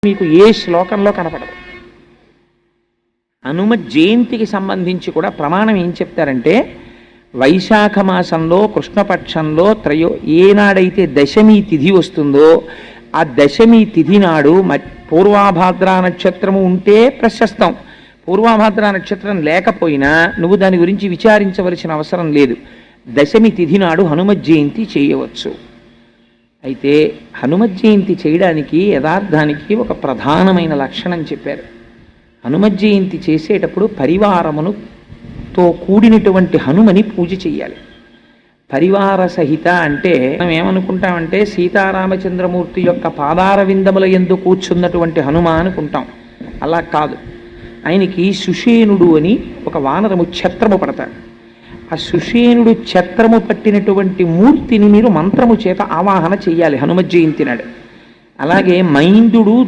మీకు ఏ శ్లోకంలో కనపడదు. హనుమ జయంతికి సంబంధించి కూడా ప్రమాణం ఏం చెప్తారంటే, వైశాఖ మాసంలో కృష్ణపక్షంలో ఏనాడైతే దశమి తిథి వస్తుందో ఆ దశమి తిథి నాడు పూర్వాభాద్ర నక్షత్రము ఉంటే ప్రశస్తం, పూర్వాభాద్ర నక్షత్రం లేకపోయినా నువ్వు దాని గురించి విచారించవలసిన అవసరం లేదు. దశమి తిథి నాడు హనుమ జయంతి చేయవచ్చు. అయితే హనుమ జయంతి చేయడానికి యథార్థానికి ఒక ప్రధానమైన లక్షణం చెప్పారు. హనుమ జయంతి చేసేటప్పుడు పరివారముతో కూడినటువంటి హనుమని పూజ చెయ్యాలి. పరివార సహిత అంటే మనం ఏమనుకుంటామంటే సీతారామచంద్రమూర్తి యొక్క పాదార విందముల యందు కూర్చున్నటువంటి హనుమ అనుకుంటాం. అలా కాదు. ఆయనకి సుషేనుడు అని ఒక వానరము ఛత్రము పడతాడు. ఆ సుషేనుడు ఛత్రము పట్టినటువంటి మూర్తిని మీరు మంత్రము చేత ఆవాహన చెయ్యాలి హనుమ జయంతి నాడు. అలాగే మైందుడు